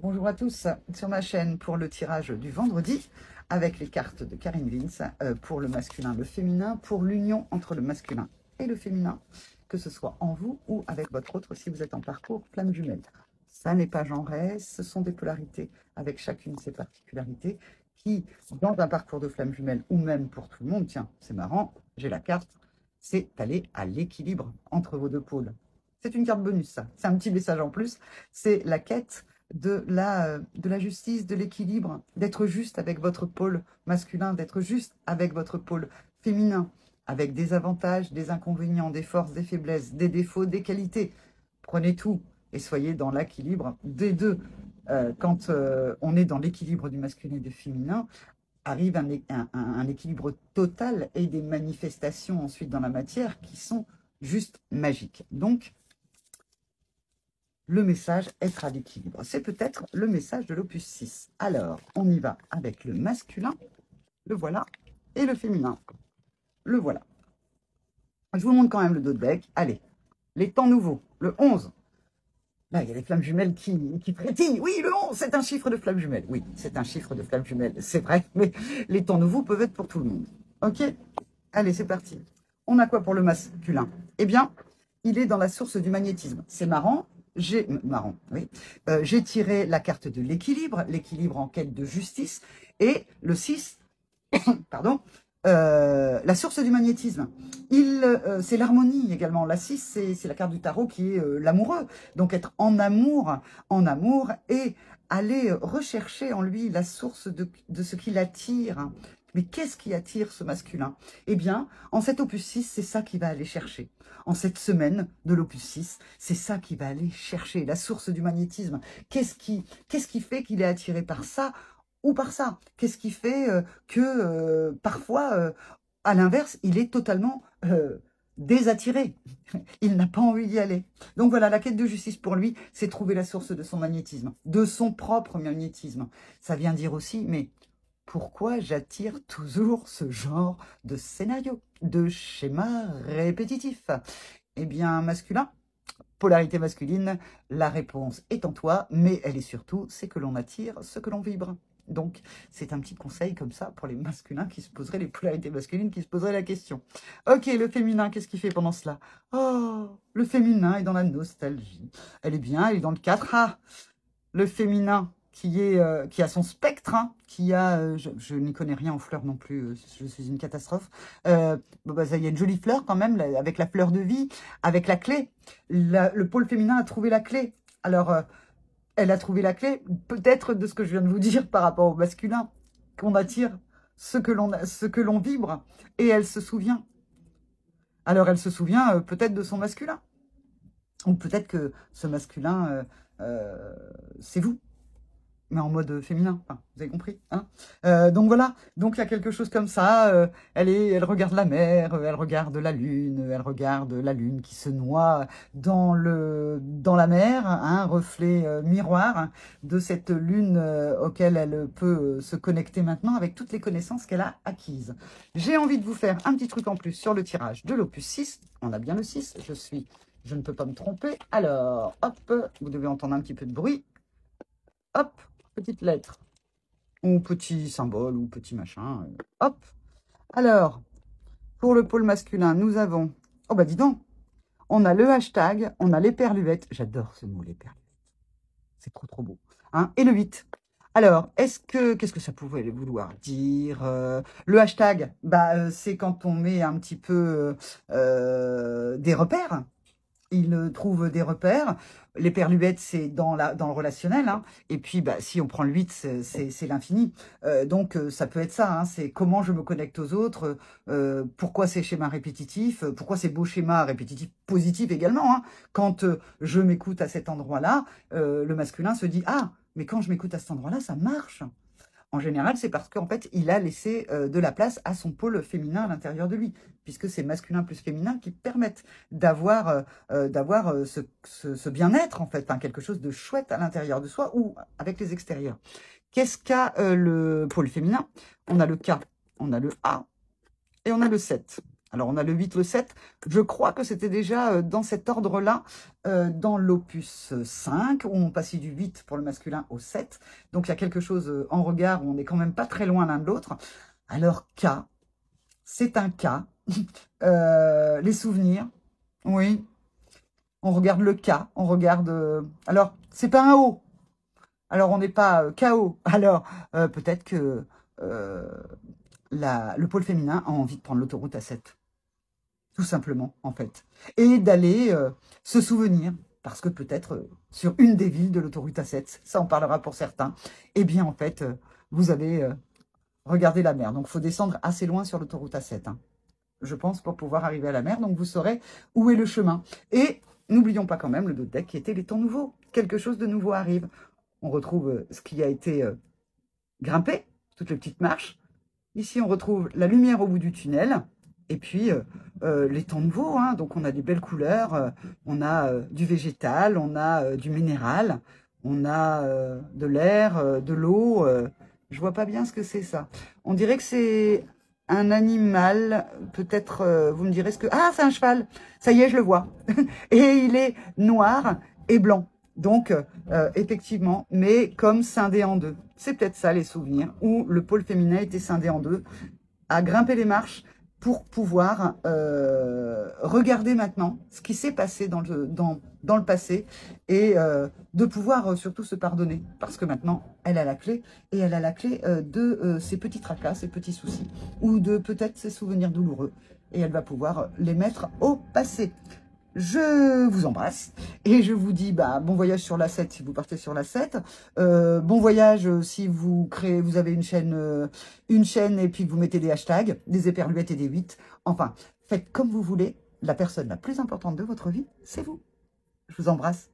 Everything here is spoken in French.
Bonjour à tous sur ma chaîne pour le tirage du vendredi avec les cartes de Karine Vince pour le masculin, le féminin, pour l'union entre le masculin et le féminin, que ce soit en vous ou avec votre autre si vous êtes en parcours flamme jumelle. Ça n'est pas genré, ce sont des polarités avec chacune ses particularités qui, dans un parcours de flamme jumelle ou même pour tout le monde, tiens, c'est marrant, j'ai la carte, c'est aller à l'équilibre entre vos deux pôles. C'est une carte bonus, ça. C'est un petit message en plus. C'est la quête de la justice, de l'équilibre, d'être juste avec votre pôle masculin, d'être juste avec votre pôle féminin, avec des avantages, des inconvénients, des forces, des faiblesses, des défauts, des qualités. Prenez tout et soyez dans l'équilibre des deux. Quand on est dans l'équilibre du masculin et du féminin, arrive un équilibre total et des manifestations ensuite dans la matière qui sont juste magiques. Donc, le message être à l'équilibre. C'est peut-être le message de l'opus 6. Alors, on y va avec le masculin, le voilà, et le féminin, le voilà. Je vous montre quand même le dos de deck. Allez, les temps nouveaux, le 11. Là, il y a les flammes jumelles qui frétillent. Oui, le 11, c'est un chiffre de flammes jumelles. Oui, c'est un chiffre de flammes jumelles, c'est vrai, mais les temps nouveaux peuvent être pour tout le monde. Ok? Allez, c'est parti. On a quoi pour le masculin? Eh bien, il est dans la source du magnétisme. C'est marrant. J'ai tiré la carte de l'équilibre en quête de justice, et le 6, pardon, la source du magnétisme. C'est l'harmonie également. La 6, c'est la carte du tarot qui est l'amoureux. Donc être en amour et aller rechercher en lui la source de ce qui l'attire. Mais qu'est-ce qui attire ce masculin? Eh bien, en cet opus 6, c'est ça qu'il va aller chercher. En cette semaine de l'opus 6, c'est ça qu'il va aller chercher, la source du magnétisme. Qu'est-ce qui fait qu'il est attiré par ça ou par ça? Qu'est-ce qui fait que parfois, à l'inverse, il est totalement désattiré? Il n'a pas envie d'y aller. Donc voilà, la quête de justice pour lui, c'est trouver la source de son magnétisme, de son propre magnétisme. Ça vient dire aussi, mais pourquoi j'attire toujours ce genre de scénario, de schéma répétitif? Eh bien, masculin, polarité masculine, la réponse est en toi, mais elle est surtout, c'est que l'on attire ce que l'on vibre. Donc, c'est un petit conseil comme ça pour les masculins qui se poseraient, les polarités masculines qui se poseraient la question. Ok, le féminin, qu'est-ce qu'il fait pendant cela? Oh, le féminin est dans la nostalgie. Elle est bien, elle est dans le 4. Ah, le féminin qui a son spectre, hein, je n'y connais rien en fleurs non plus, je suis une catastrophe. Ça, il y a une jolie fleur quand même, avec la fleur de vie, avec la clé. Le pôle féminin a trouvé la clé. Alors, elle a trouvé la clé, peut-être de ce que je viens de vous dire par rapport au masculin, qu'on attire ce que l'on vibre, et elle se souvient. Alors, elle se souvient peut-être de son masculin. Ou peut-être que ce masculin, c'est vous, mais en mode féminin, enfin, vous avez compris, hein? Donc voilà, donc il y a quelque chose comme ça, elle regarde la mer, elle regarde la lune qui se noie dans la mer, un reflet miroir de cette lune auquel elle peut se connecter maintenant avec toutes les connaissances qu'elle a acquises. J'ai envie de vous faire un petit truc en plus sur le tirage de l'opus 6, on a bien le 6, je ne peux pas me tromper. Alors, hop, vous devez entendre un petit peu de bruit. Hop, petite lettre, ou petit symbole, ou petit machin. Hop. Alors, pour le pôle masculin, nous avons... Oh bah dis donc, on a le hashtag, on a les perluettes. J'adore ce mot, les perluettes. C'est trop, trop beau. Hein, et le 8. Alors, qu'est-ce que ça pouvait vouloir dire? Le hashtag, c'est quand on met un petit peu des repères. Il trouve des repères. Les perluettes, c'est dans le relationnel. Hein. Et puis, si on prend le 8, c'est l'infini. Donc, ça peut être ça. Hein. C'est comment je me connecte aux autres. Pourquoi ces schémas répétitifs. Pourquoi ces beaux schémas répétitifs positifs également. Hein. Quand je m'écoute à cet endroit-là, le masculin se dit « Ah, mais quand je m'écoute à cet endroit-là, ça marche !» En général, c'est parce qu'en fait, il a laissé de la place à son pôle féminin à l'intérieur de lui, puisque c'est masculin plus féminin qui permettent d'avoir ce bien-être, en fait, hein, quelque chose de chouette à l'intérieur de soi ou avec les extérieurs. Qu'est-ce qu'a le pôle féminin? On a le K, on a le A et on a le 7. Alors, on a le 8, le 7. Je crois que c'était déjà dans cet ordre-là, dans l'opus 5, où on passait du 8 pour le masculin au 7. Donc, il y a quelque chose en regard où on n'est quand même pas très loin l'un de l'autre. Alors, K, c'est un K. Les souvenirs, oui. On regarde le K, on regarde... Alors, c'est pas un O. Alors, on n'est pas KO. Alors, peut-être que le pôle féminin a envie de prendre l'autoroute à 7. Tout simplement, en fait. Et d'aller se souvenir, parce que peut-être sur une des villes de l'autoroute A7, ça en parlera pour certains, eh bien, en fait, vous avez regardé la mer. Donc, il faut descendre assez loin sur l'autoroute A7, hein, je pense, pour pouvoir arriver à la mer. Donc, vous saurez où est le chemin. Et n'oublions pas quand même le d'autres deck qui était les temps nouveaux. Quelque chose de nouveau arrive. On retrouve ce qui a été grimpé, toutes les petites marches. Ici, on retrouve la lumière au bout du tunnel. Et puis, les temps nouveaux, hein, donc on a des belles couleurs, on a du végétal, on a du minéral, on a de l'air, de l'eau. Je vois pas bien ce que c'est ça. On dirait que c'est un animal, peut-être, vous me direz ce que... Ah, c'est un cheval, ça y est, je le vois. Et il est noir et blanc. Donc, effectivement, mais comme scindé en deux. C'est peut-être ça, les souvenirs, où le pôle féminin était scindé en deux, à grimper les marches, pour pouvoir regarder maintenant ce qui s'est passé dans le passé et de pouvoir surtout se pardonner. Parce que maintenant, elle a la clé, et elle a la clé de ses petits tracas, ses petits soucis, ou de peut-être ses souvenirs douloureux. Et elle va pouvoir les mettre au passé. Je vous embrasse et je vous dis bon voyage sur la 7 si vous partez sur la 7. Bon voyage si vous avez une chaîne et puis que vous mettez des hashtags, des éperluettes et des 8. Enfin, faites comme vous voulez. La personne la plus importante de votre vie, c'est vous. Je vous embrasse.